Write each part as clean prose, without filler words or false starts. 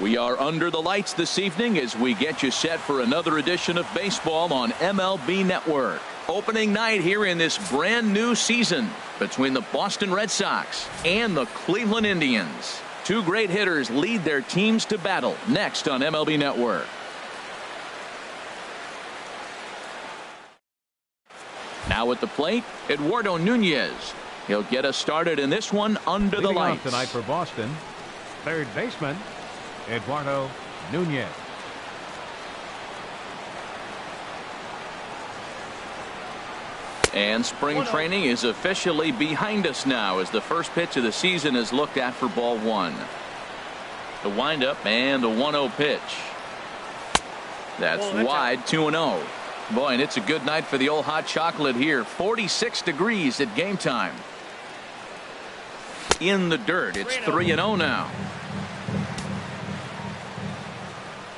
We are under the lights this evening as we get you set for another edition of baseball on MLB Network. Opening night here in this brand new season between the Boston Red Sox and the Cleveland Indians. Two great hitters lead their teams to battle next on MLB Network. Now at the plate, Eduardo Nunez. He'll get us started in this one under the lights. Tonight for Boston, third baseman Eduardo Nunez. And spring training is officially behind us now as the first pitch of the season is looked at for ball one. The windup and the 1-0 pitch. That's wide, 2-0. Boy, and it's a good night for the old hot chocolate here. 46 degrees at game time. In the dirt, it's 3-0 now.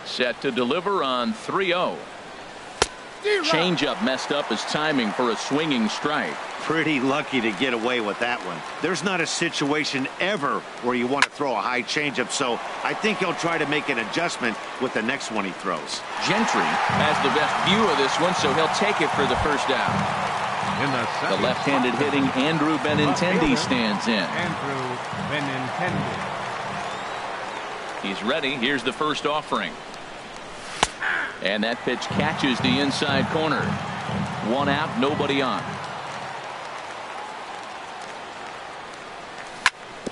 Set to deliver on 3-0. Changeup messed up his timing for a swinging strike. Pretty lucky to get away with that one. There's not a situation ever where you want to throw a high changeup, so I think he'll try to make an adjustment with the next one he throws. Gentry has the best view of this one, so he'll take it for the first out. The left-handed hitting Andrew Benintendi stands in. Andrew Benintendi. He's ready. Here's the first offering. And that pitch catches the inside corner. One out, nobody on.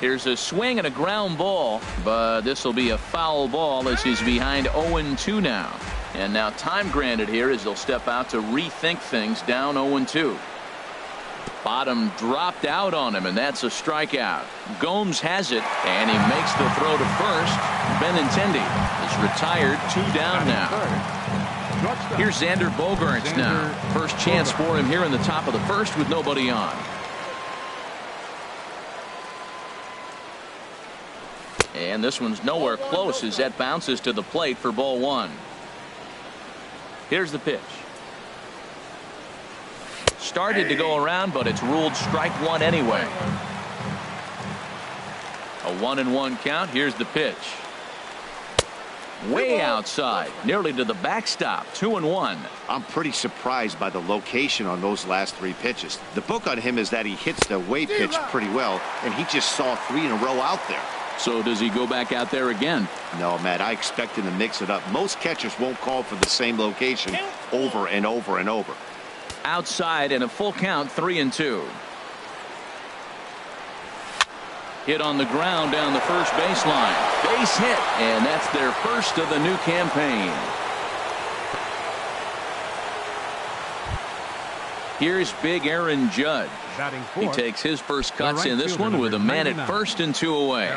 Here's a swing and a ground ball, but this will be a foul ball as he's behind 0-2 now. And now time granted here as they'll step out to rethink things down 0-2. Bottom dropped out on him, and that's a strikeout. Gomes has it, and he makes the throw to first. Benintendi is retired, 2 down now. Here's Xander Bogaerts now. First chance for him here in the top of the first with nobody on. And this one's nowhere close as that bounces to the plate for ball one. Here's the pitch. Started to go around, but it's ruled strike one anyway. A 1-1 count. Here's the pitch. Way outside, nearly to the backstop. 2-1. I'm pretty surprised by the location on those last 3 pitches. The book on him is that he hits the away pitch pretty well, and he just saw 3 in a row out there. So does he go back out there again? No, Matt, I expect him to mix it up. Most catchers won't call for the same location over and over and over. Outside and a full count, 3-2. Hit on the ground down the first baseline. Base hit, and that's their first of the new campaign. Here's big Aaron Judge. He takes his first cuts in this one with a man at first and 2 away.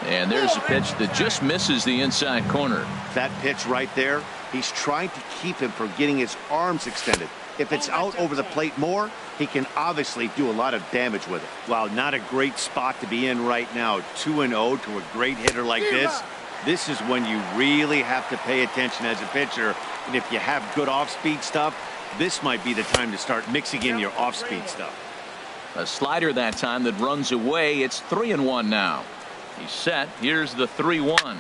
And there's a pitch that just misses the inside corner. That pitch right there, he's trying to keep him from getting his arms extended. If it's out over the plate more, he can obviously do a lot of damage with it. Wow, not a great spot to be in right now. 2-0 to a great hitter like this. This is when you really have to pay attention as a pitcher. And if you have good off-speed stuff, this might be the time to start mixing in your off-speed stuff. A slider that time that runs away. It's 3-1 now. He's set. Here's the 3-1.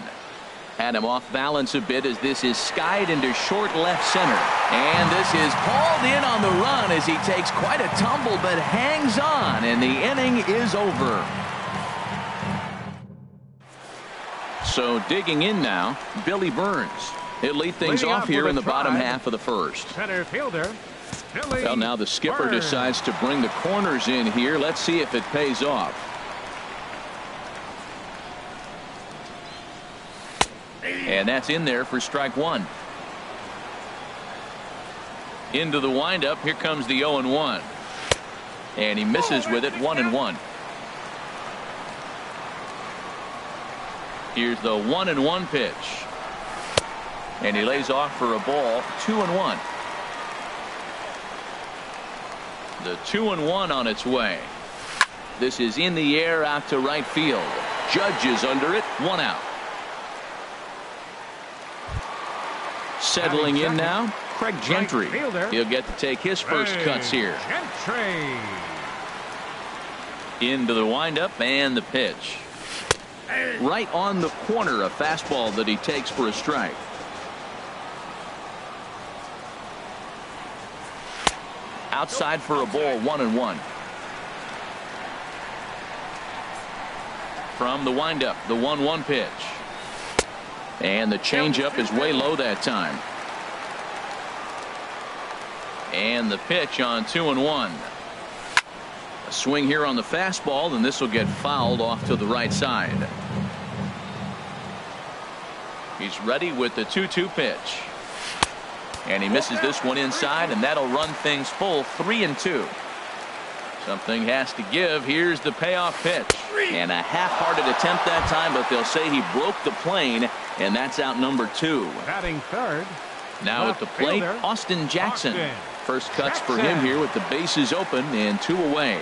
Had him off balance a bit as this is skied into short left center. And this is hauled in on the run as he takes quite a tumble but hangs on, and the inning is over. So digging in now, Billy Burns. He'll lead things off here in the bottom half of the first. Center fielder, Billy well, now the skipper Burns decides to bring the corners in here. Let's see if it pays off. And that's in there for strike one. Into the windup. Here comes the 0-1. And he misses with it. 1-1. Here's the 1-1 pitch. And he lays off for a ball. 2-1. The 2-1 on its way. This is in the air out to right field. Judge is under it. 1 out. Settling in now, Craig Gentry. He'll get to take his first cuts here. Gentry. Into the windup and the pitch. Right on the corner, a fastball that he takes for a strike. Outside for a ball, 1-1. From the windup, the 1-1 pitch. And the changeup is way low that time. And the pitch on 2-1. A swing here on the fastball, and this will get fouled off to the right side. He's ready with the 2-2 pitch. And he misses this one inside, and that'll run things full, 3-2. Something has to give. Here's the payoff pitch. And a half-hearted attempt that time, but they'll say he broke the plane, and that's out number 2. Batting third. Now at the plate, Austin Jackson. First cuts for him here with the bases open and 2 away.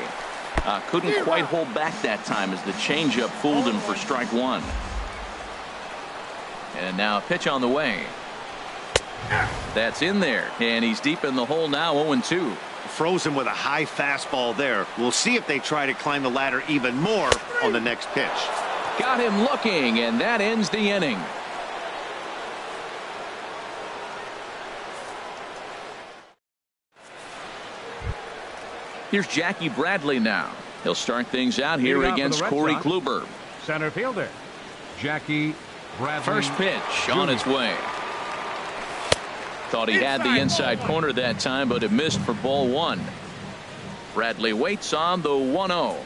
Couldn't quite hold back that time as the changeup fooled him for strike 1. And now a pitch on the way. That's in there, and he's deep in the hole now, 0-2. Frozen with a high fastball there. We'll see if they try to climb the ladder even more on the next pitch. Got him looking, and that ends the inning. Here's Jackie Bradley now. He'll start things out here against Corey Kluber. Center fielder, Jackie Bradley. First pitch on its way. Thought he had the inside corner that time, but it missed for ball 1. Bradley waits on the 1-0.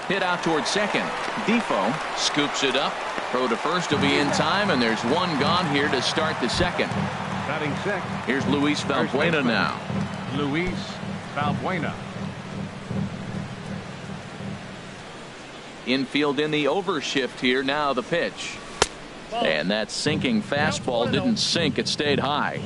Hit out towards second. Defoe scoops it up. Throw to first will be in time, and there's one gone here to start the second. Batting sixth. Here's Luis Valbuena now. Luis Valbuena. Infield in the overshift here. Now the pitch. And that sinking fastball didn't sink. It stayed high.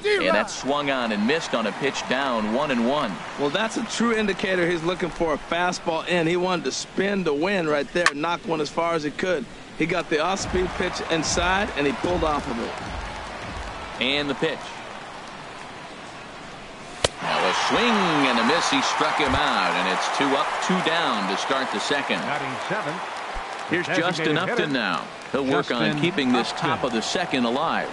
And that swung on and missed on a pitch down, 1-1. Well, that's a true indicator he's looking for a fastball in. He wanted to spin the wind right there, knock one as far as he could. He got the off-speed pitch inside, and he pulled off of it. And the pitch. Now a swing and a miss. He struck him out, and it's 2 up, 2 down to start the second. Batting seventh. Here's Justin Upton now. He'll work on keeping this top of the second alive.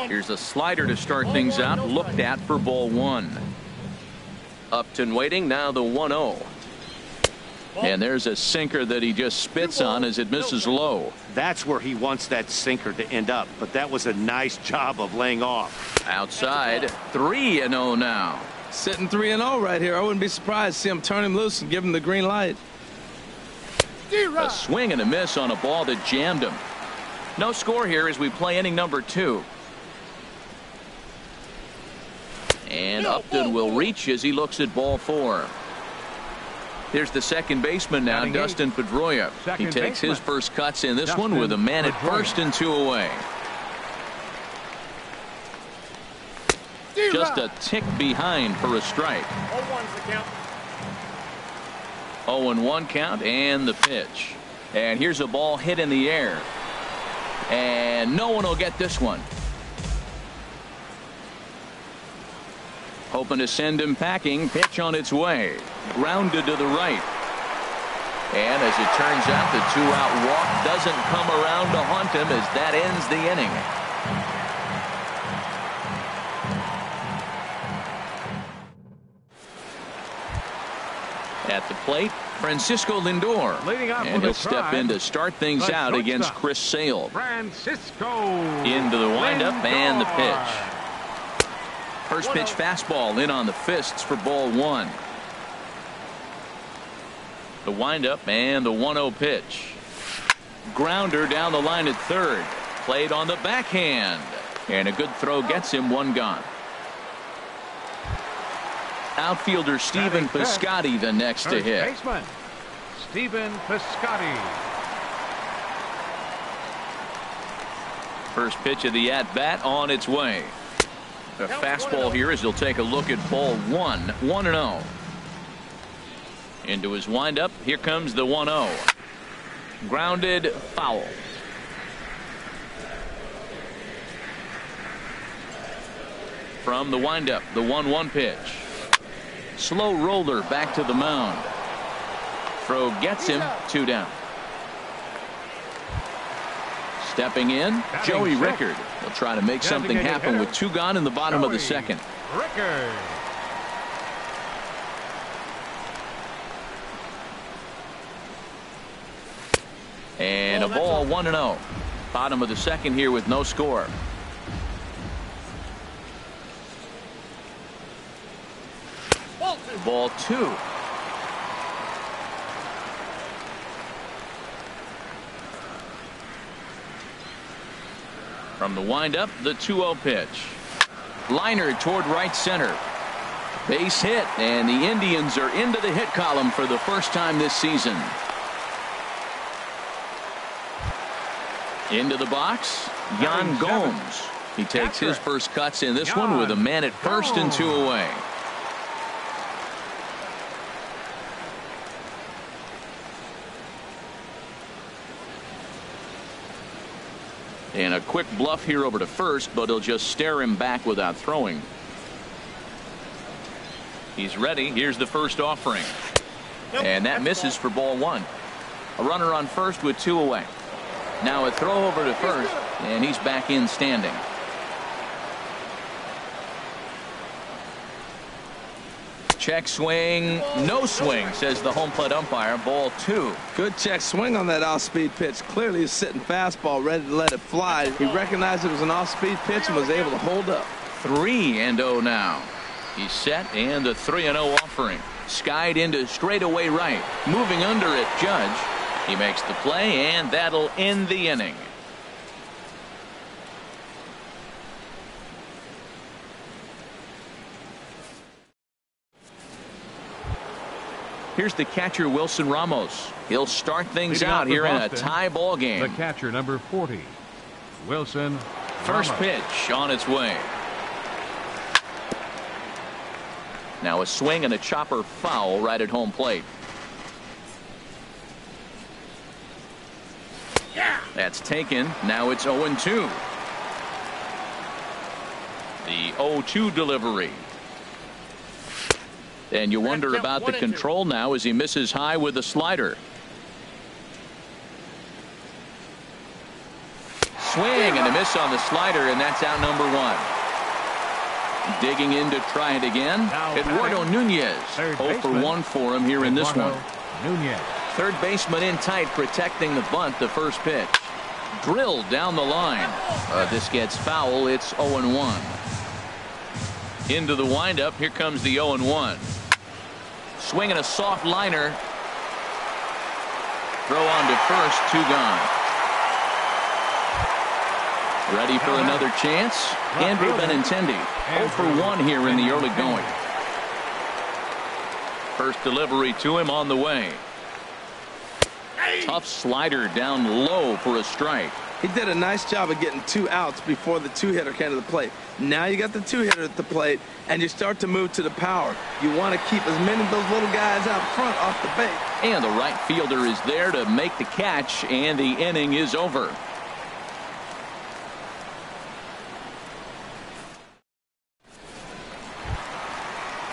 Here's a slider to start things out. Looked at for ball 1. Upton waiting. Now the 1-0. And there's a sinker that he just spits on as it misses low. That's where he wants that sinker to end up, but that was a nice job of laying off. Outside, 3-0 now. Sitting 3-0 right here. I wouldn't be surprised to see him turn him loose and give him the green light. A swing and a miss on a ball that jammed him. No score here as we play inning number 2. And Upton will reach as he looks at ball 4. Here's the second baseman now, Dustin Pedroia. He takes his first cuts in this one with a man at first and 2 away. Just a tick behind for a strike. 0-1 count and the pitch. And here's a ball hit in the air. And no one will get this one. Hoping to send him packing. Pitch on its way. Grounded to the right. And as it turns out, the 2-out walk doesn't come around to haunt him as that ends the inning. At the plate, Francisco Lindor. And he'll step in to start things out against Chris Sale. Francisco Into the windup Lindor. And the pitch. First pitch fastball in on the fists for ball 1. The windup and the 1-0 pitch. Grounder down the line at third. Played on the backhand. And a good throw gets him 1 gone. Outfielder Stephen Piscotty the next to hit. Baseman Stephen Piscotty. First pitch of the at-bat on its way. A fastball here as he'll take a look at ball 1. 1-0. Into his windup. Here comes the 1-0. Grounded foul. From the windup, the 1-1 pitch. Slow roller back to the mound. Throw gets him, 2 down. Stepping in, Joey Rickard will try to make something happen with 2 gone in the bottom of the second. Rickard. And a ball, 1-0. Bottom of the second here with no score. Ball 2. From the windup, the 2-0 pitch. Liner toward right center. Base hit, and the Indians are into the hit column for the first time this season. Into the box, Yan Gomes. He takes his first cuts in this one with a man at first and 2 away. And a quick bluff here over to first, but he'll just stare him back without throwing. He's ready. Here's the first offering. And that misses for ball 1. A runner on first with 2 away. Now a throw over to first, and he's back in standing. Check swing, no swing, says the home plate umpire. Ball 2. Good check swing on that off-speed pitch. Clearly a sitting fastball ready to let it fly. He recognized it was an off-speed pitch and was able to hold up. 3-0 now. He's set, and the 3-0 offering. Skied into straightaway right. Moving under it, Judge. He makes the play, and that'll end the inning. Here's the catcher, Wilson Ramos. He'll start things out here in a tie ball game. The catcher, number 40, Wilson First Ramos. pitch on its way. Now a swing and a chopper foul right at home plate. That's taken. Now it's 0-2. The 0-2 delivery. And you wonder about the control now as he misses high with a slider. Swing and a miss on the slider, and that's out number 1. Digging in to try it again. Eduardo Nunez. 0 for 1 for him here in this one. Nunez. Third baseman in tight, protecting the bunt. The first pitch. Drilled down the line. This gets foul. It's 0-1. Into the windup. Here comes the 0-1. Swinging a soft liner. Throw on to first. 2 gone. Ready for another chance. Andrew Benintendi. 0 for 1 here in the early going. First delivery to him on the way. Tough slider down low for a strike. He did a nice job of getting 2 outs before the 2-hitter came to the plate. Now you got the 2-hitter at the plate, and you start to move to the power. You want to keep as many of those little guys out front off the base. And the right fielder is there to make the catch, and the inning is over.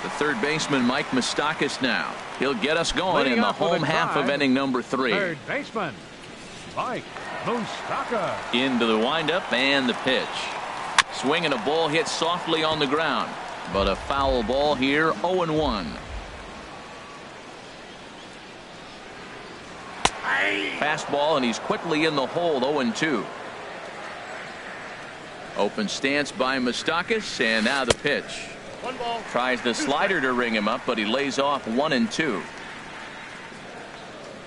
The third baseman, Mike Moustakas, now. He'll get us going in the home half of inning number 3. Third baseman, Mike Moustakas. Into the windup and the pitch. Swinging a ball hit softly on the ground, but a foul ball here. 0-1. Fastball, and he's quickly in the hole. 0-2. Open stance by Moustakas, and now the pitch. Tries the slider to ring him up, but he lays off 1-2.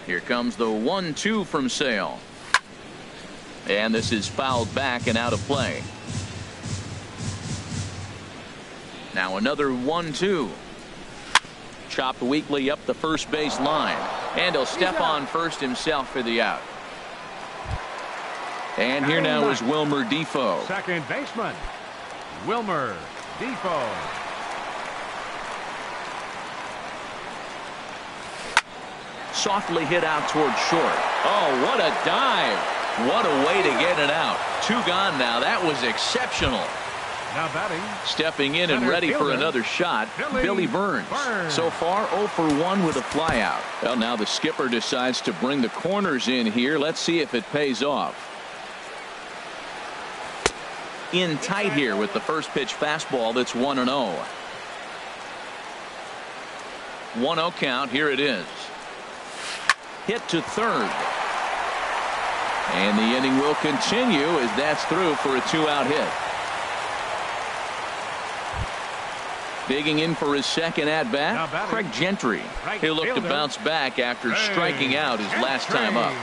Here comes the 1-2 from Sale. And this is fouled back and out of play. Now another 1-2. Chopped weakly up the first base line. And he'll step on first himself for the out. And here now is Wilmer Defoe. Second baseman, Wilmer Defoe. Softly hit out toward short. Oh, what a dive. What a way to get it out. 2 gone now. That was exceptional. Now batting. Stepping in and Center ready for fielder, another shot, Billy Burns. So far 0 for 1 with a flyout. Well, now the skipper decides to bring the corners in here. Let's see if it pays off. In tight here with the first pitch fastball that's 1-0. 1-0 count. Here it is. Hit to third. And the inning will continue as that's through for a 2-out hit. Digging in for his second at-bat, Craig Gentry. He'll look to bounce back after striking out his last time up.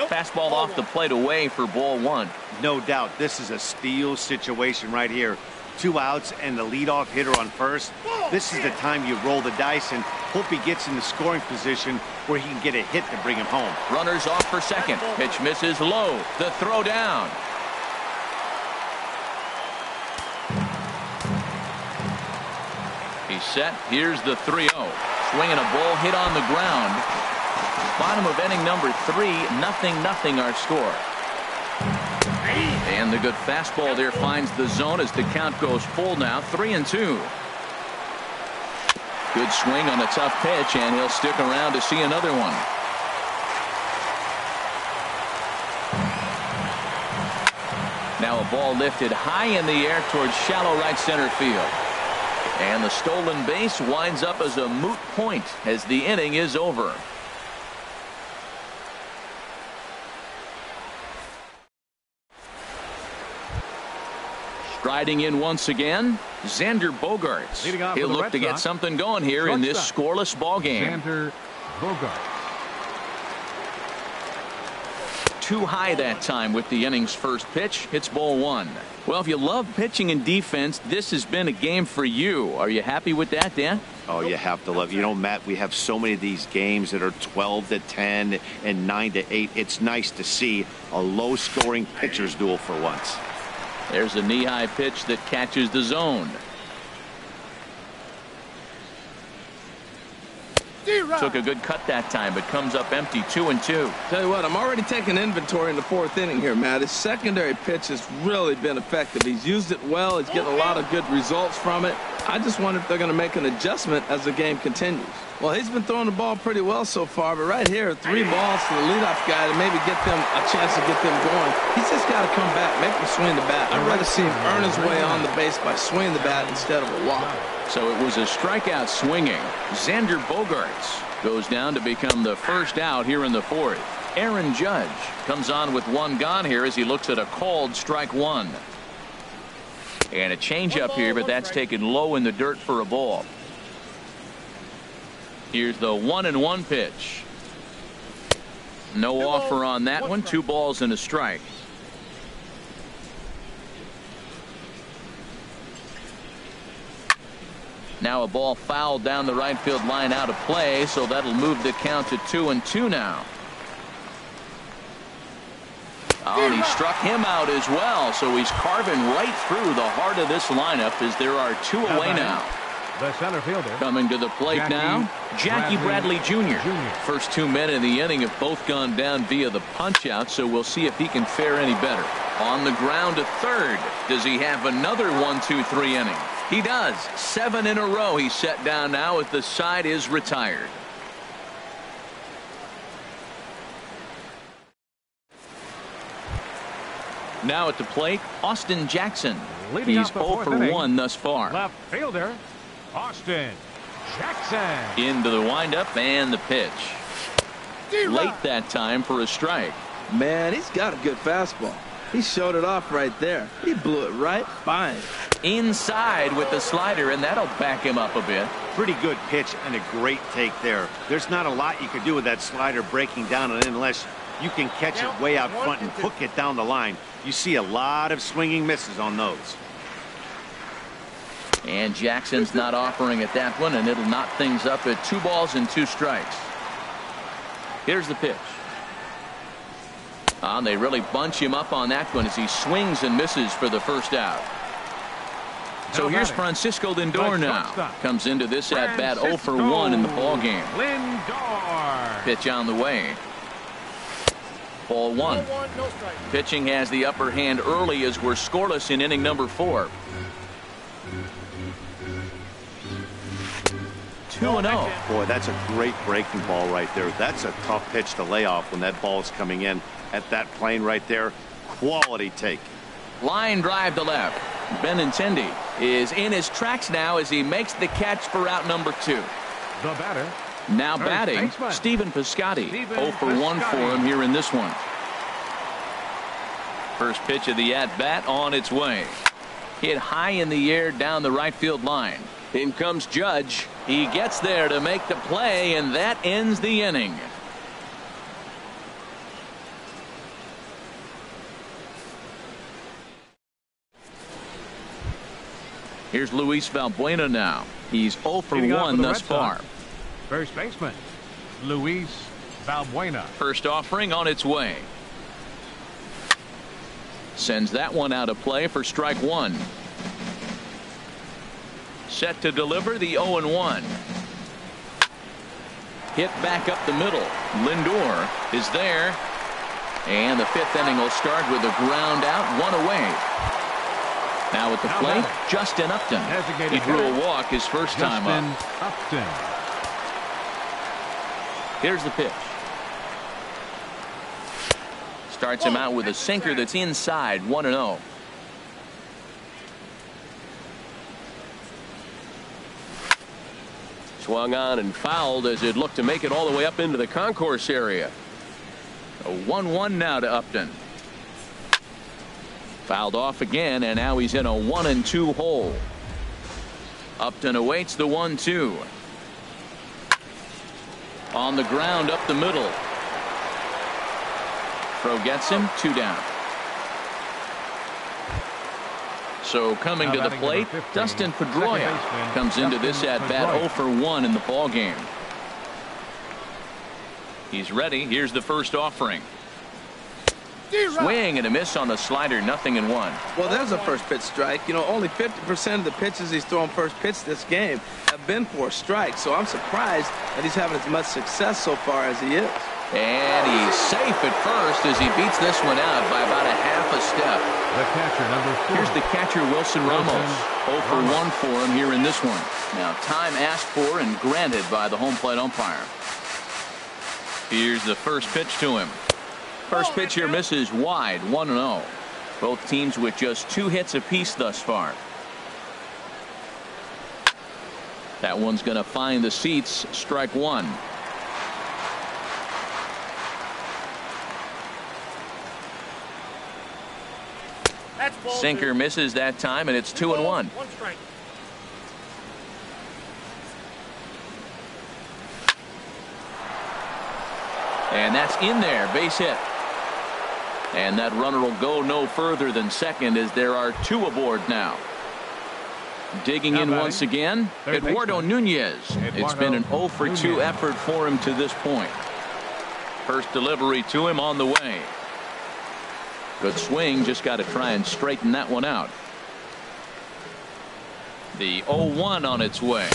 Fastball off the plate away for ball 1. No doubt this is a steal situation right here. 2 outs and the leadoff hitter on first. This is the time you roll the dice and hope he gets in the scoring position where he can get a hit to bring him home. Runners off for second. Pitch misses low. The throw down. He's set. Here's the 3-0. Swinging a ball hit on the ground. Bottom of inning number 3, 0-0 our score. And the good fastball there finds the zone as the count goes full now, 3-2. Good swing on a tough pitch, and he'll stick around to see another one. Now a ball lifted high in the air towards shallow right center field. And the stolen base winds up as a moot point as the inning is over. Striding in once again, Xander Bogaerts. He'll look to get something going here in this scoreless ball game. Xander Bogaerts. Too high that time with the inning's first pitch. Hits ball 1. Well, if you love pitching and defense, this has been a game for you. Are you happy with that, Dan? Oh, you have to love. You know, Matt, we have so many of these games that are 12-10 and 9-8. It's nice to see a low-scoring pitcher's duel for once. There's a knee-high pitch that catches the zone. Took a good cut that time, but comes up empty, 2-2. Tell you what, I'm already taking inventory in the 4th inning here, Matt. His secondary pitch has really been effective. He's used it well. He's getting a lot of good results from it. I just wonder if they're going to make an adjustment as the game continues. Well, he's been throwing the ball pretty well so far, but right here, 3 balls to the leadoff guy to maybe get them a chance to get them going. He's just got to come back, make him swing the bat. I'd rather see him earn his way on the base by swinging the bat instead of a walk. So it was a strikeout swinging. Xander Bogaerts goes down to become the first out here in the 4th. Aaron Judge comes on with 1 gone here as he looks at a called strike 1. And a changeup here, but that's taken low in the dirt for a ball. Here's the 1-1 pitch. No offer on that one. 2 balls and a strike. Now a ball fouled down the right field line out of play, so that'll move the count to 2-2 now. Oh, and he struck him out as well, so he's carving right through the heart of this lineup as there are 2 away now. The center fielder. Coming to the plate now, Jackie Bradley Jr. First 2 men in the inning have both gone down via the punch-out, so we'll see if he can fare any better. On the ground to third. Does he have another 1-2-3 inning? He does. 7 in a row he's set down now as the side is retired. Now at the plate, Austin Jackson. He's 0 for 1 thus far. Left fielder, Austin Jackson. Into the windup and the pitch. Late that time for a strike. Man, he's got a good fastball. He showed it off right there. He blew it right by him. Inside with the slider, and that'll back him up a bit. Pretty good pitch and a great take there. There's not a lot you can do with that slider breaking down and unless you can catch it way out front and hook it down the line. You see a lot of swinging misses on those. And Jackson's not offering at that one, and it'll knot things up at 2 balls and 2 strikes. Here's the pitch. And they really bunch him up on that one as he swings and misses for the first out. So here's Francisco Lindor now. Comes into this at-bat 0 for 1 in the ballgame. Lindor. Pitch on the way. Ball one. No strike. Pitching has the upper hand early as we're scoreless in inning number 4. 2-0. Boy, that's a great breaking ball right there. That's a tough pitch to lay off when that ball is coming in at that plane right there. Quality take. Line drive to left. Benintendi is in his tracks now as he makes the catch for out number 2. The batter. Now First batting, baseman. Stephen Piscotty. Stephen 0 for 1 for Piscotty. him here in this one. First pitch of the at-bat on its way. Hit high in the air down the right field line. In comes Judge. He gets there to make the play, and that ends the inning. Here's Luis Valbuena now. He's 0 for Leading off 1 for the thus Red far. Sox. First baseman, Luis Valbuena. First offering on its way. Sends that one out of play for strike 1. Set to deliver the 0-1. Hit back up the middle. Lindor is there. And the 5th inning will start with a ground out, 1 away. Now at the Now plate, batting. Justin Upton. Designated He threw a hitter, walk his first time Justin up. Upton. Here's the pitch. Starts him out with a sinker that's inside, 1-0. Swung on and fouled as it looked to make it all the way up into the concourse area. A 1-1 now to Upton. Fouled off again, and now he's in a 1-2 hole. Upton awaits the 1-2. On the ground up the middle. Throw gets him, 2 down. So coming to the plate, Dustin Pedroia comes into this at bat 0 for 1 in the ball game. He's ready. Here's the first offering. Swing and a miss on the slider, 0-1. Well, there's a first pitch strike. You know, only 50% of the pitches he's thrown first pitch this game have been for a strike. So I'm surprised that he's having as much success so far as he is. And he's safe at first as he beats this one out by about a half a step. The catcher, number 4. Here's the catcher, Wilson Ramos. 0 for 1 for him here in this one. Now time asked for and granted by the home plate umpire. Here's the first pitch to him. First pitch here misses wide, 1-0. Both teams with just 2 hits apiece thus far. That one's going to find the seats, strike 1. Sinker misses that time, and it's 2-1. 1 strike. And that's in there, base hit. And that runner will go no further than second as there are 2 aboard now. Digging in once again, Eduardo Nunez. It's been an 0 for 2 effort for him to this point. First delivery to him on the way. Good swing, just got to try and straighten that one out. The 0-1 on its way.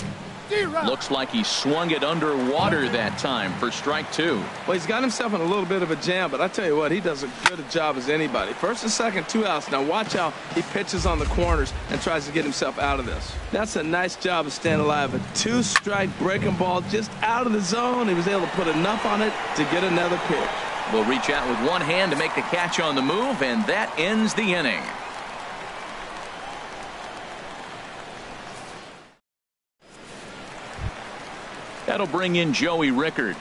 Looks like he swung it underwater that time for strike 2. Well, he's got himself in a little bit of a jam, but I tell you what, he does as good a job as anybody. First and second, 2 outs. Now watch how he pitches on the corners and tries to get himself out of this. That's a nice job of staying alive. A 2-strike breaking ball just out of the zone. He was able to put enough on it to get another pitch. Will reach out with one hand to make the catch on the move, and that ends the inning. That'll bring in Joey Rickard.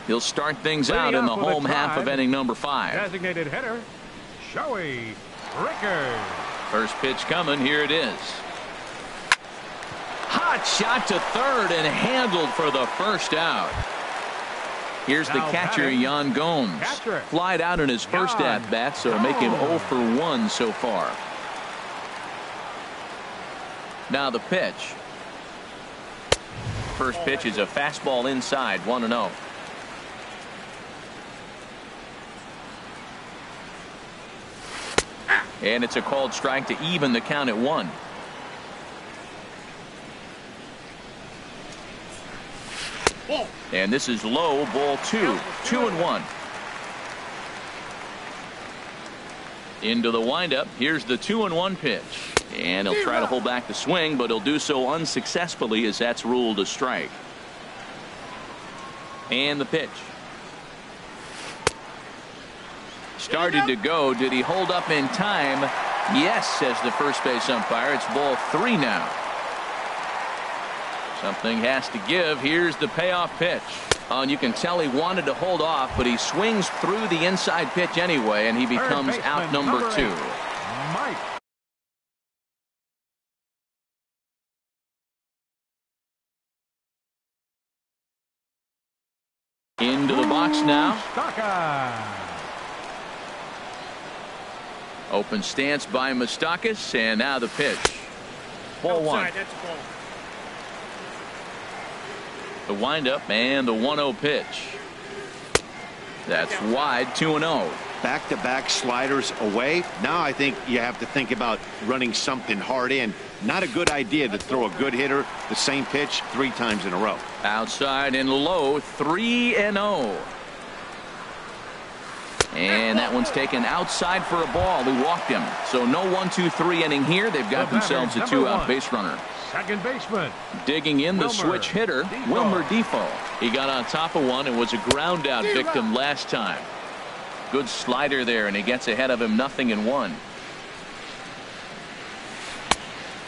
He'll start things out in the home half of inning number 5. Designated hitter, Joey Rickard. First pitch coming. Here it is. Hot shot to third and handled for the first out. Here's the catcher, Yan Gomes. Flied out in his first at-bat, so make him 0 for 1 so far. Now the pitch. First pitch is a fastball inside, 1-0. And it's a called strike to even the count at 1. And this is low, ball 2, 2-1. Into the windup. Here's the 2-1 pitch. And he'll try to hold back the swing, but he'll do so unsuccessfully as that's ruled a strike. And the pitch. Started to go. Did he hold up in time? Yes, says the first base umpire. It's ball 3 now. Something has to give. Here's the payoff pitch. Oh, and you can tell he wanted to hold off, but he swings through the inside pitch anyway, and he becomes out number 2. Mike. Into the box now. Open stance by Moustakas, and now the pitch. Ball 1. The windup and the 1-0 pitch. That's wide. 2-0. Back-to-back sliders away. Now I think you have to think about running something hard in. Not a good idea to throw a good hitter the same pitch 3 times in a row. Outside and low. 3-0. And that one's taken outside for a ball. He walked him. So no 1-2-3 inning here. They've got themselves a 2-out base runner. Second baseman. Digging in the switch hitter, Wilmer Defoe. He got on top of one and was a ground out victim last time. Good slider there, and he gets ahead of him 0-1.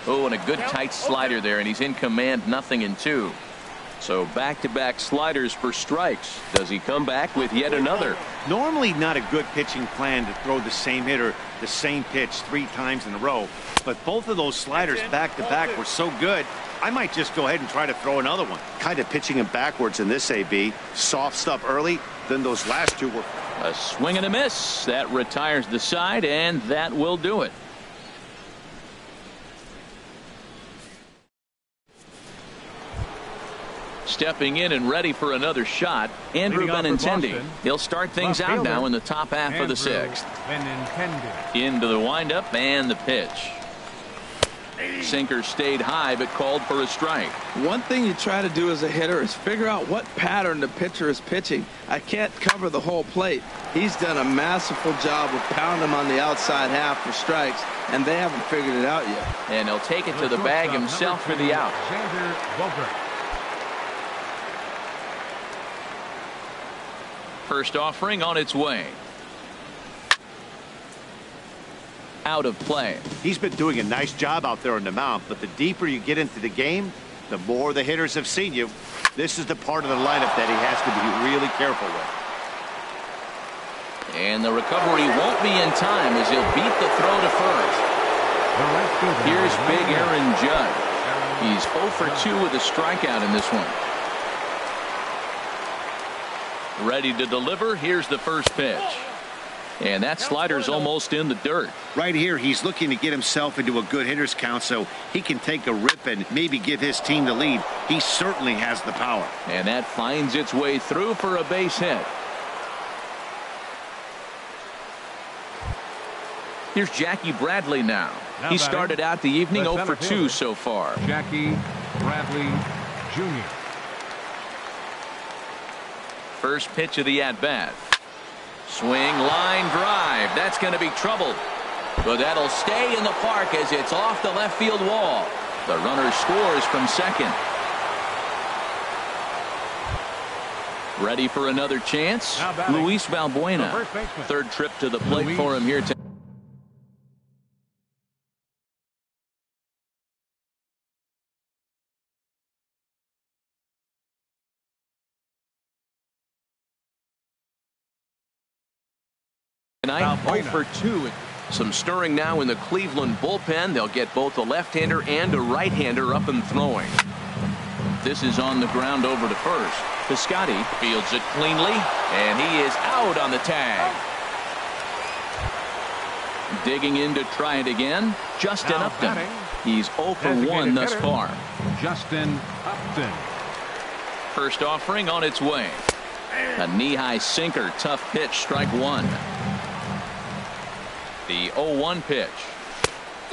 Oh, and a good tight slider there, and he's in command 0-2. So back-to-back sliders for strikes. Does he come back with yet another? Normally not a good pitching plan to throw the same hitter the same pitch 3 times in a row, but both of those sliders back-to-back were so good, I might just go ahead and try to throw another one. Kind of pitching him backwards in this AB. Soft stuff early, then those last 2 were... A swing and a miss. That retires the side, and that will do it. Stepping in and ready for another shot, Andrew Benintendi. He'll start things out now in the top half of the 6th. Into the windup and the pitch. Sinker stayed high but called for a strike. One thing you try to do as a hitter is figure out what pattern the pitcher is pitching. I can't cover the whole plate. He's done a masterful job of pounding him on the outside half for strikes, and they haven't figured it out yet. And he'll take it to the bag himself for the out. First offering on its way. Out of play. He's been doing a nice job out there on the mound, but the deeper you get into the game, the more the hitters have seen you. This is the part of the lineup that he has to be really careful with. And the recovery won't be in time as he'll beat the throw to first. Here's big Aaron Judd. He's 0 for 2 with a strikeout in this one. Ready to deliver. Here's the first pitch. And that slider's almost in the dirt. Right here, he's looking to get himself into a good hitter's count so he can take a rip and maybe give his team the lead. He certainly has the power. And that finds its way through for a base hit. Here's Jackie Bradley now. He started out the evening 0 for 2 so far. Jackie Bradley Jr. First pitch of the at-bat. Swing, line drive. That's going to be trouble. But that'll stay in the park as it's off the left field wall. The runner scores from second. Ready for another chance? Luis Valbuena. Third trip to the plate for him here tonight. Tonight, 0 for 2. Some stirring now in the Cleveland bullpen. They'll get both a left-hander and a right-hander up and throwing. This is on the ground over to first. Piscotty fields it cleanly, and he is out on the tag. Digging in to try it again, Justin Upton. He's 0 for 1 thus far. Justin Upton. First offering on its way. A knee-high sinker, tough pitch, strike 1. The 0-1 pitch.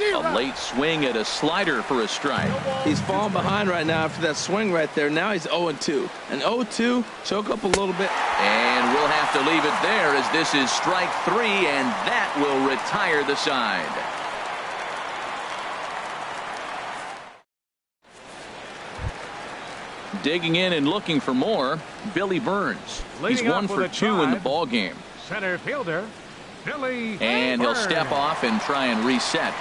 A late swing at a slider for a strike. He's falling behind right now after that swing right there. Now he's 0-2. And 0-2, choke up a little bit. And we'll have to leave it there as this is strike 3, and that will retire the side. Digging in and looking for more, Billy Burns. He's 1 for 2 in the ball game. Center fielder, Billy. And he'll step off and try and reset.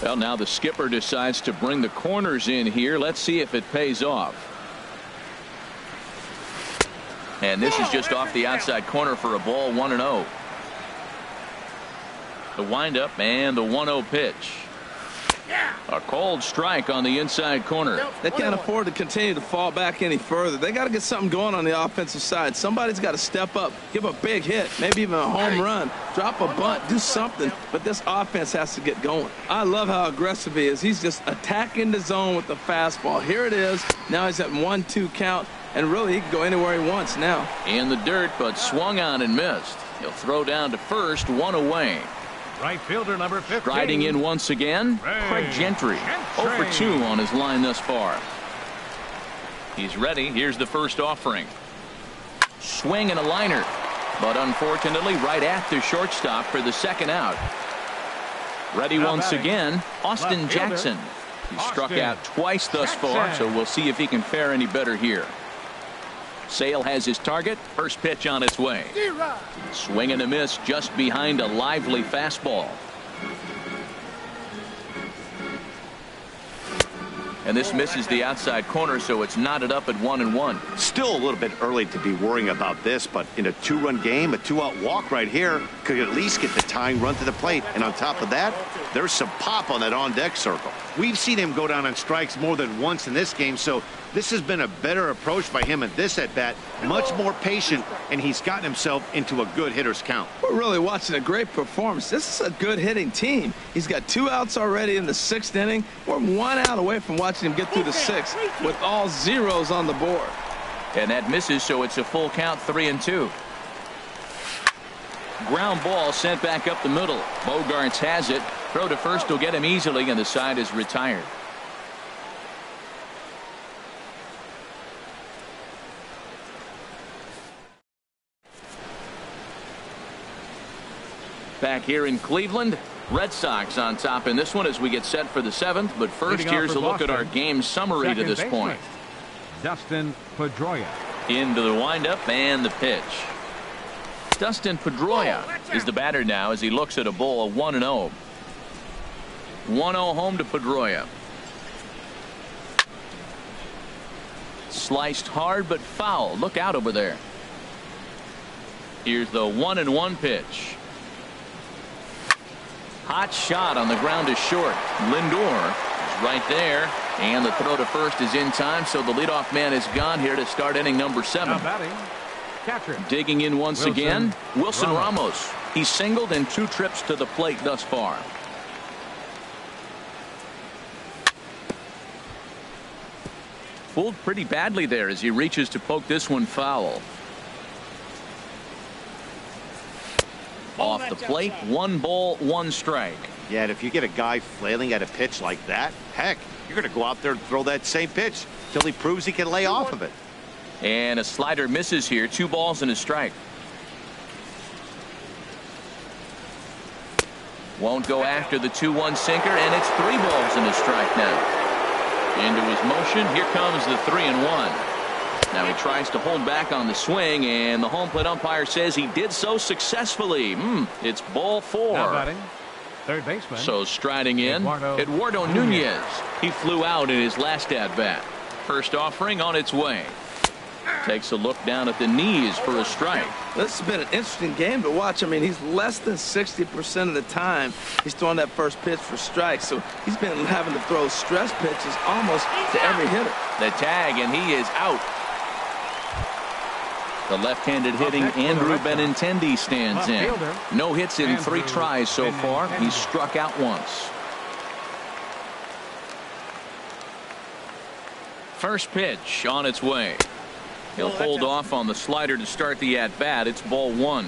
Well, now the skipper decides to bring the corners in here. Let's see if it pays off. And this is just off the outside corner for a ball, 1-0. The windup and the 1-0 pitch. A cold strike on the inside corner. They can't afford to continue to fall back any further. They got to get something going on the offensive side. Somebody's got to step up, give a big hit, maybe even a home run, drop a bunt, do something. But this offense has to get going. I love how aggressive he is. He's just attacking the zone with the fastball. Here it is. Now he's at 1-2 count, and really he can go anywhere he wants now. In the dirt, but swung on and missed. He'll throw down to first, 1 away. Right fielder number 15. Striding in once again, Craig Gentry. 0 for 2 on his line thus far. He's ready. Here's the first offering. Swing and a liner. But unfortunately, right at the shortstop for the second out. Ready once again, Austin Jackson. He struck out twice thus far, so we'll see if he can fare any better here. Sale has his target. First pitch on its way. Swing and a miss just behind a lively fastball. And this misses the outside corner, so it's knotted up at 1-1. Still a little bit early to be worrying about this, but in a 2-run game, a 2-out walk right here could at least get the tying run to the plate. And on top of that, there's some pop on that on-deck circle. We've seen him go down on strikes more than once in this game, so this has been a better approach by him at this at-bat, much more patient, and he's gotten himself into a good hitter's count. We're really watching a great performance. This is a good hitting team. He's got 2 outs already in the 6th inning. We're 1 out away from watching him get through the 6th with all zeros on the board. And that misses, so it's a full count, 3-2. Ground ball sent back up the middle. Bogarts has it. Throw to first will get him easily, and the side is retired. Back here in Cleveland, Red Sox on top in this one as we get set for the 7th. But first, here's a look at our game summary to this point. Dustin Pedroia. Into the windup and the pitch. Dustin Pedroia is the batter now as he looks at a ball of 1-0. 1-0 home to Pedroia. Sliced hard but foul. Look out over there. Here's the 1-1 pitch. Hot shot on the ground is short. Lindor is right there, and the throw to first is in time, so the leadoff man is gone here to start inning number 7. Now batting, catcher. Digging in once again, Wilson Ramos. He's singled in 2 trips to the plate thus far. Fooled pretty badly there as he reaches to poke this one foul. Off the plate, 1 ball, 1 strike. Yeah, and if you get a guy flailing at a pitch like that, heck, you're going to go out there and throw that same pitch till he proves he can lay off of it. And a slider misses here. 2 balls and a strike. Won't go after the 2-1 sinker, and it's 3 balls and a strike now. Into his motion. Here comes the 3-1. Now he tries to hold back on the swing, and the home plate umpire says he did so successfully. It's ball 4. Now batting, third baseman. So striding in, Eduardo Nunez. He flew out in his last at-bat. First offering on its way. Takes a look down at the knees for a strike. This has been an interesting game to watch. I mean, he's less than 60% of the time he's throwing that first pitch for strikes. So he's been having to throw stress pitches almost to every hitter. The tag, and he is out. The left-handed hitting Andrew Benintendi stands in. No hits in 3 tries so far. He's struck out once. First pitch on its way. He'll hold off on the slider to start the at-bat. It's ball 1.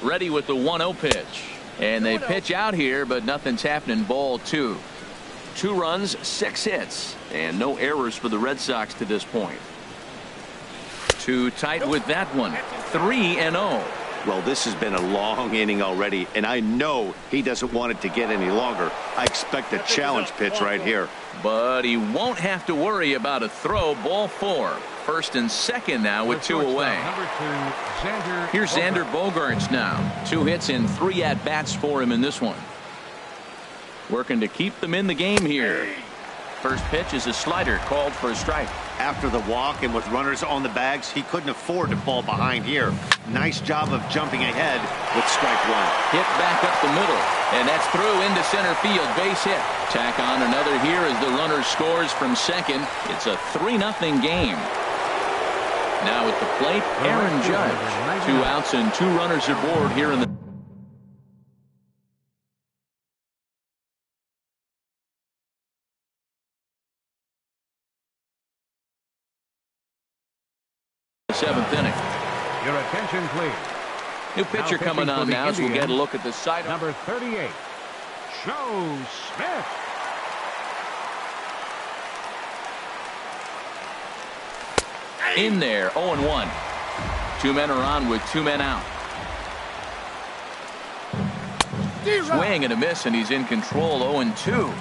Ready with the 1-0 pitch. And they pitch out here, but nothing's happening. Ball 2. 2 runs, 6 hits, and no errors for the Red Sox to this point. Too tight with that one. 3-0. Well, this has been a long inning already, and I know he doesn't want it to get any longer. I expect a challenge pitch right here. But he won't have to worry about a throw. Ball 4. First and second now with 2 away. Here's Xander Bogaerts now. 2 hits and 3 at-bats for him in this one. Working to keep them in the game here. First pitch is a slider called for a strike. After the walk and with runners on the bags, he couldn't afford to fall behind here. Nice job of jumping ahead with strike 1. Hit back up the middle, and that's through into center field. Base hit. Tack on another here as the runner scores from second. It's a 3-0 game. Now at the plate, Aaron Judge. 2 outs and 2 runners aboard here in the 7th inning. Your attention, please. New pitcher coming on now as we'll get a look at the side. Number 38, Joe Smith. In there, 0-1. 2 men are on with 2 men out. Swing and a miss, and he's in control. 0-2.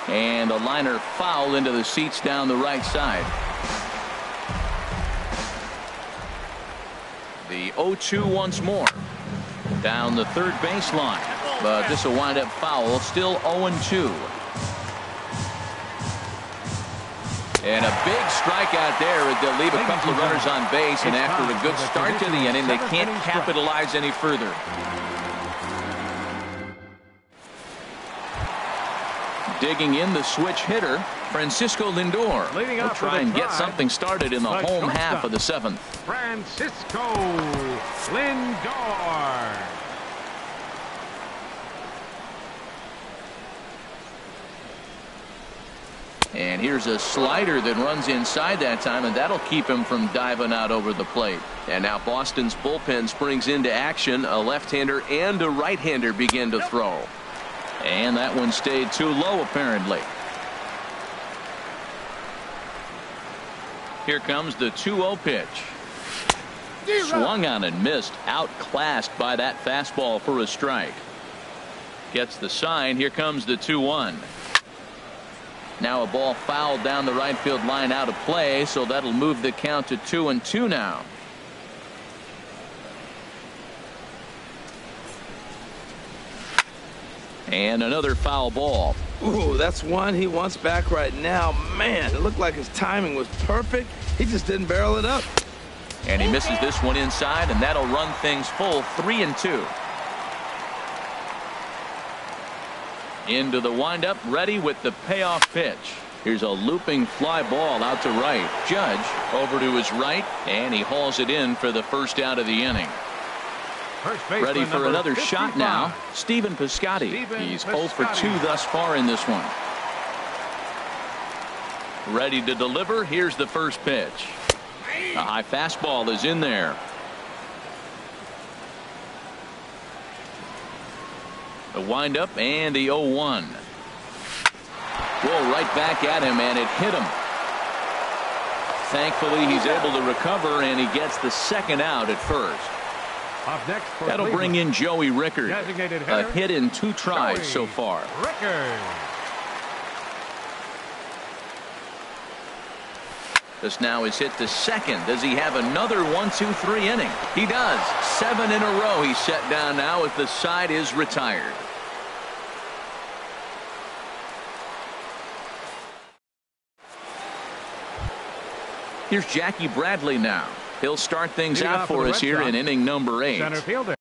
And a liner foul into the seats down the right side. The 0-2 once more. Down the third baseline. But this will wind up foul. Still 0-2. And a big strikeout there as they'll leave a couple of runners on base. And after a good start to the inning, they can't capitalize any further. Digging in the switch hitter, Francisco Lindor. Will try and get something started in the home half of the 7th. Francisco Lindor. And here's a slider that runs inside that time, and that'll keep him from diving out over the plate. And now Boston's bullpen springs into action. A left-hander and a right-hander begin to throw. And that one stayed too low, apparently. Here comes the 2-0 pitch. Swung on and missed. Outclassed by that fastball for a strike. Gets the sign. Here comes the 2-1. Now a ball fouled down the right field line out of play, so that'll move the count to 2-2 now. And another foul ball. Ooh, that's one he wants back right now. Man, it looked like his timing was perfect. He just didn't barrel it up. And he misses this one inside, and that'll run things full. 3-2. Into the windup, ready with the payoff pitch. Here's a looping fly ball out to right. Judge over to his right, and he hauls it in for the first out of the inning. Ready for another 55. Shot now. Stephen Piscotty. He's 0 for 2 thus far in this one. Ready to deliver. Here's the first pitch. A high fastball is in there. The windup and the 0-1. Roll right back at him, and it hit him. Thankfully, he's able to recover, and he gets the second out at first. That'll bring in Joey Rickard. A hit in 2 tries so far. This now is hit to second. Does he have another 1-2-3 inning? He does. 7 in a row he's set down now as the side is retired. Here's Jackie Bradley now. He'll start things out for us here in inning number 8. Center fielder.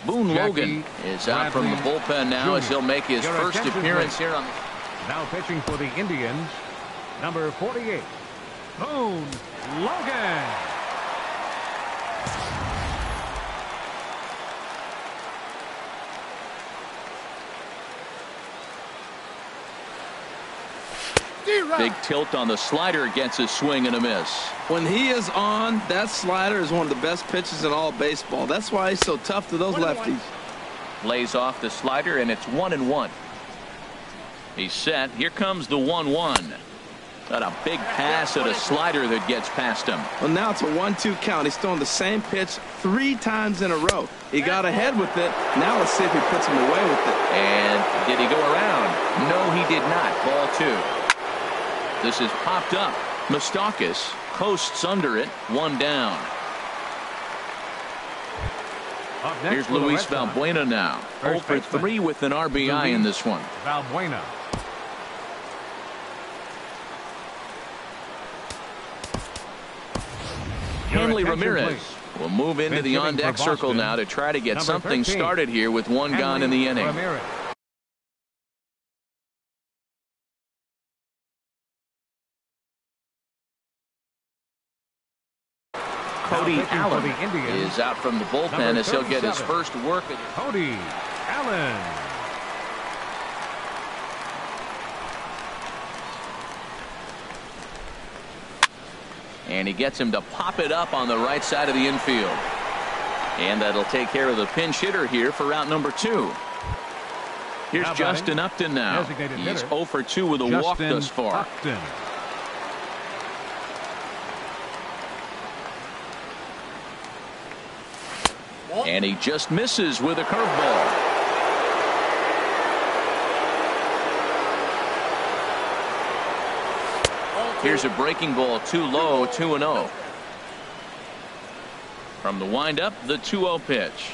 Boone Logan is out from the bullpen now as he'll make his first appearance here on. Now pitching for the Indians, number 48, Boone Logan. Big tilt on the slider, gets a swing and a miss. When he is on, that slider is one of the best pitches in all baseball. That's why he's so tough to those lefties. Lays off the slider, and it's 1-1. He's set. Here comes the 1-1. Got a big pass at a slider that gets past him. Well, now it's a 1-2 count. He's throwing the same pitch 3 times in a row. He got ahead with it. Now let's see if he puts him away with it. And did he go around? No, he did not. Ball 2. This is popped up. Moustakas coasts under it. 1 down. Here's Luis Valbuena now. 0 for 3 with an RBI in this one. Valbuena. Hanley Ramirez will move into the on-deck circle now to try to get something started here with 1 gone in the inning. Cody Allen is out from the bullpen as he'll get his first work. Cody Allen. And he gets him to pop it up on the right side of the infield. And that'll take care of the pinch hitter here for route number 2. Here's Justin Upton now. He's 0 for 2 with a walk thus far. Upton. And he just misses with a curveball. Here's a breaking ball, too low, 2-0. From the windup, the 2-0 pitch.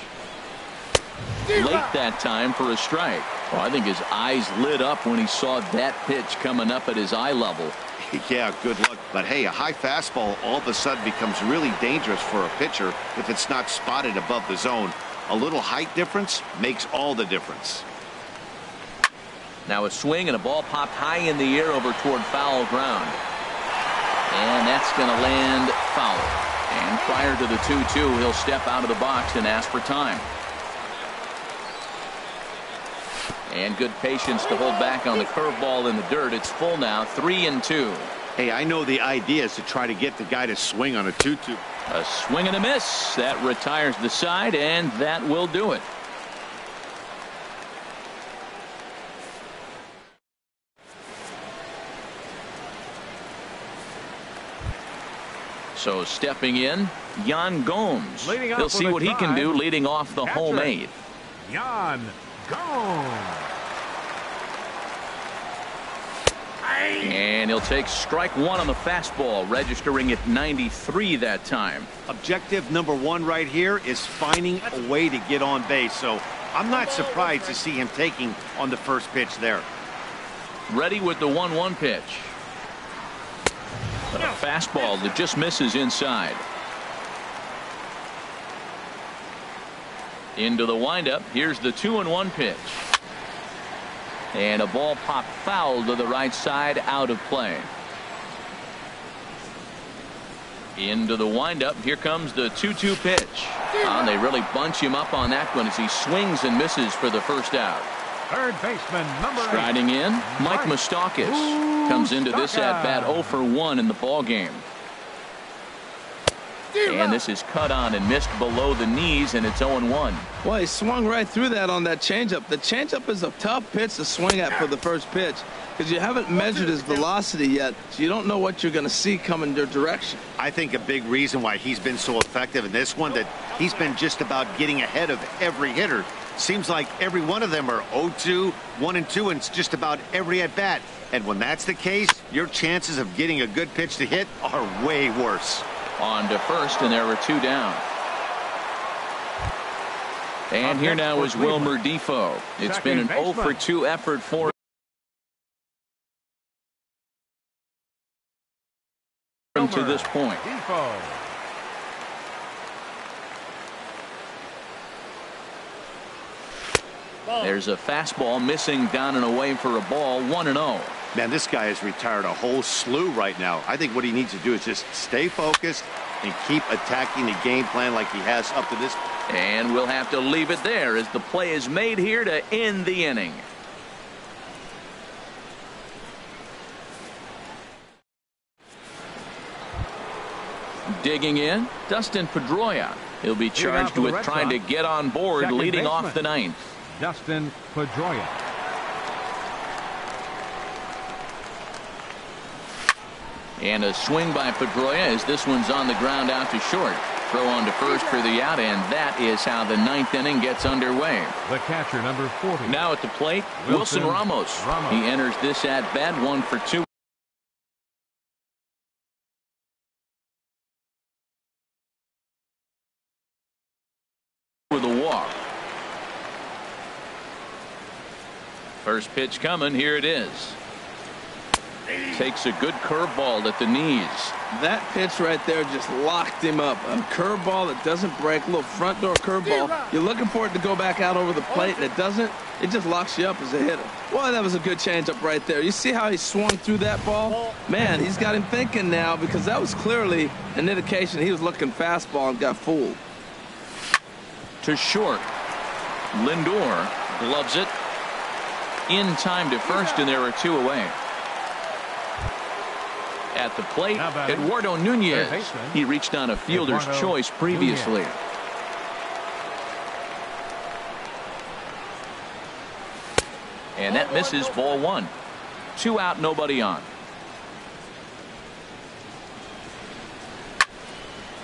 Late that time for a strike. Well, I think his eyes lit up when he saw that pitch coming up at his eye level. Yeah, good luck. But hey, a high fastball all of a sudden becomes really dangerous for a pitcher if it's not spotted above the zone. A little height difference makes all the difference. Now a swing and a ball popped high in the air over toward foul ground. And that's going to land foul. And prior to the 2-2, he'll step out of the box and ask for time. And good patience to hold back on the curveball in the dirt. It's full now, 3-2. Hey, I know the idea is to try to get the guy to swing on a 2-2. A swing and a miss. That retires the side, and that will do it. So stepping in, Yan Gomes. He'll see what he can do leading off the home 8. Yan Gomes. And he'll take strike 1 on the fastball, registering at 93 that time. Objective number 1 right here is finding a way to get on base. So I'm not surprised to see him taking on the first pitch there. Ready with the 1-1 pitch. A fastball that just misses inside. Into the windup. Here's the 2-1 pitch. And a ball popped foul to the right side, out of play. Into the windup. Here comes the 2-2 pitch. And they really bunch him up on that one as he swings and misses for the first out. Third baseman, number 8. Striding in, Mike Moustakas comes into this at bat 0 for 1 in the ball game. And this is cut on and missed below the knees, and it's 0-1. Well, he swung right through that on that changeup. The changeup is a tough pitch to swing at for the first pitch because you haven't measured his velocity yet, so you don't know what you're going to see coming your direction. I think a big reason why he's been so effective in this one that he's been just about getting ahead of every hitter. Seems like every one of them are 0-2, 1-2, and it's just about every at bat. And when that's the case, your chances of getting a good pitch to hit are way worse. On to first, and there were 2 down. And here now is Wilmer Defoe. It's been an 0 for 2 effort for him to this point. There's a fastball missing down and away for a ball, 1-0. Man, this guy has retired a whole slew right now. I think what he needs to do is just stay focused and keep attacking the game plan like he has up to this. And we'll have to leave it there as the play is made here to end the inning. Digging in, Dustin Pedroia. He'll be charged with trying to get on board leading off the ninth. Dustin Pedroia. And a swing by Pedroia as this one's on the ground out to short. Throw on to first for the out, and that is how the ninth inning gets underway. The catcher, number 40. Now at the plate, Wilson Ramos. He enters this at bat 1 for 2. With a walk. First pitch coming. Here it is. Takes a good curveball at the knees. That pitch right there just locked him up. A curveball that doesn't break, a little front door curveball. You're looking for it to go back out over the plate, and it doesn't. It just locks you up as a hitter. Boy, that was a good changeup right there. You see how he swung through that ball? Man, he's got him thinking now, because that was clearly an indication he was looking fastball and got fooled. To short. Lindor gloves it. In time to first, and there are 2 away. At the plate, Eduardo Nunez. He reached on a fielder's choice previously. And that misses, ball 1. 2 out, nobody on.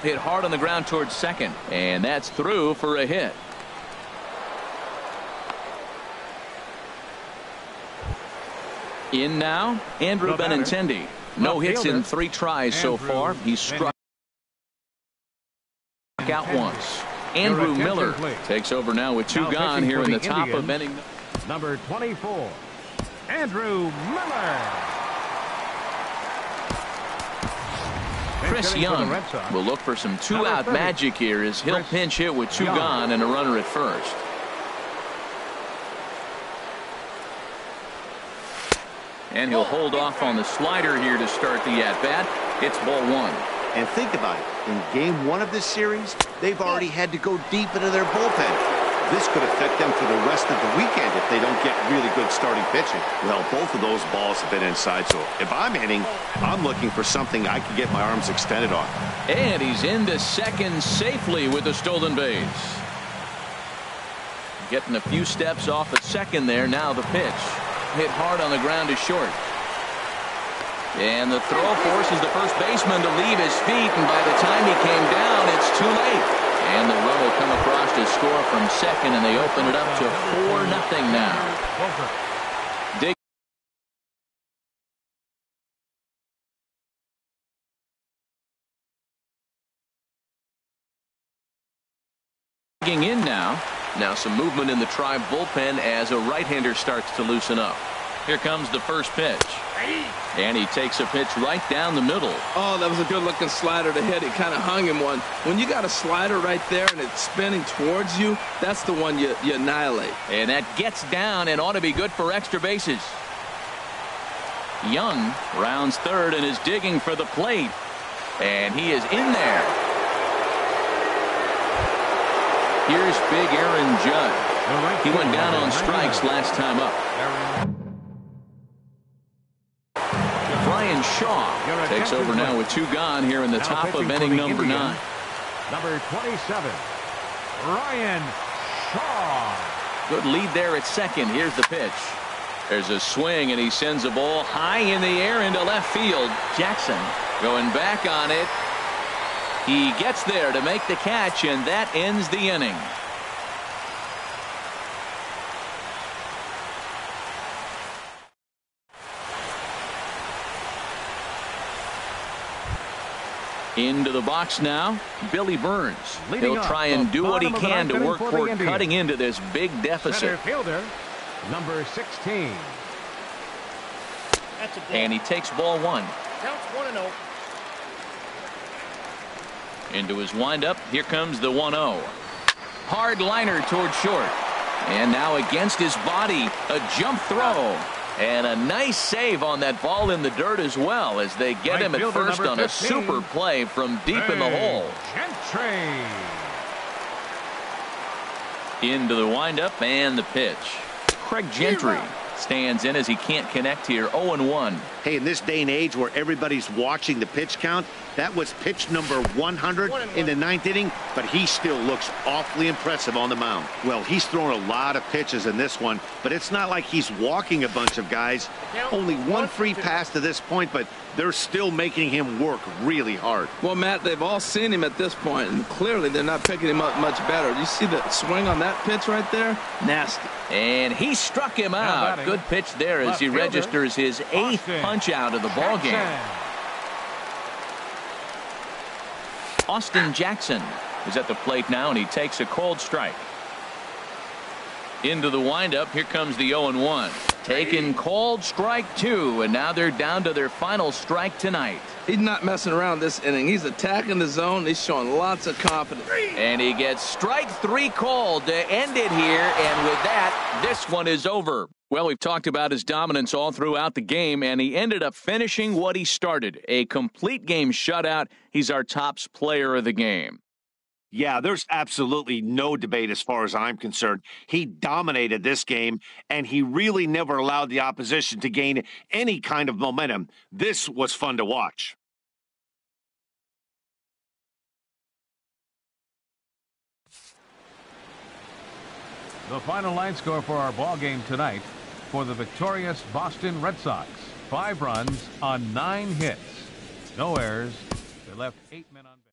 Hit hard on the ground towards second, and that's through for a hit. In now, Andrew Benintendi. No hits in 3 tries so far. He's struck out once. Andrew Miller takes over now with 2 gone here in the top of inning. Number 24, Andrew Miller. Chris Young will look for some 2-out magic here as he'll pinch hit with 2 gone and a runner at first. And he'll hold off on the slider here to start the at-bat. It's ball 1. And think about it. In game 1 of this series, they've already had to go deep into their bullpen. This could affect them for the rest of the weekend if they don't get really good starting pitching. Well, both of those balls have been inside, so if I'm hitting, I'm looking for something I can get my arms extended on. And he's into second safely with the stolen base. Getting a few steps off at second there. Now the pitch. Hit hard on the ground to short. And the throw forces the first baseman to leave his feet, and by the time he came down, it's too late. And the run will come across to score from second, and they open it up to 4-0 now. Digging in now. Now some movement in the Tribe bullpen as a right-hander starts to loosen up. Here comes the first pitch. And he takes a pitch right down the middle. Oh, that was a good-looking slider to hit. He kind of hung him one. When you got a slider right there and it's spinning towards you, that's the one you annihilate. And that gets down and ought to be good for extra bases. Young rounds third and is digging for the plate. And he is in there. Here's big Aaron Judd. He went down on strikes last time up. Brian Shaw takes over now with 2 gone here in the top of inning number 9. Number 27, Brian Shaw. Good lead there at second. Here's the pitch. There's a swing, and he sends a ball high in the air into left field. Jackson going back on it. He gets there to make the catch, and that ends the inning. Into the box now, Billy Burns. He'll try and do what he can to work toward cutting into this big deficit. Center fielder, number 16. And he takes ball 1. Counts 1-0. Into his windup. Here comes the 1-0. Hard liner toward short. And now against his body, a jump throw. And a nice save on that ball in the dirt as well, as they get him at first on a super play from deep in the hole. Gentry. Into the windup and the pitch. Craig Gentry Stands in as he can't connect here. 0-1. Hey, in this day and age where everybody's watching the pitch count, that was pitch number 100 in the 9th inning, but he still looks awfully impressive on the mound. Well, he's thrown a lot of pitches in this one, but it's not like he's walking a bunch of guys. Only one free pass to this point, but they're still making him work really hard. Well, Matt, they've all seen him at this point, and clearly they're not picking him up much better. You see the swing on that pitch right there? Nasty. And he struck him out. Good pitch there as he registers his 8th punch out of the ball game. Austin Jackson is at the plate now, and he takes a cold strike. Into the windup. Here comes the 0-1. Taking cold strike 2, and now they're down to their final strike tonight. He's not messing around this inning. He's attacking the zone. He's showing lots of confidence. And he gets strike 3 called to end it here, and with that, this one is over. Well, we've talked about his dominance all throughout the game, and he ended up finishing what he started. A complete game shutout. He's our top player of the game. Yeah, there's absolutely no debate as far as I'm concerned. He dominated this game, and he really never allowed the opposition to gain any kind of momentum. This was fun to watch. The final line score for our ball game tonight for the victorious Boston Red Sox. 5 runs on 9 hits. No errors. They left 8 men on base.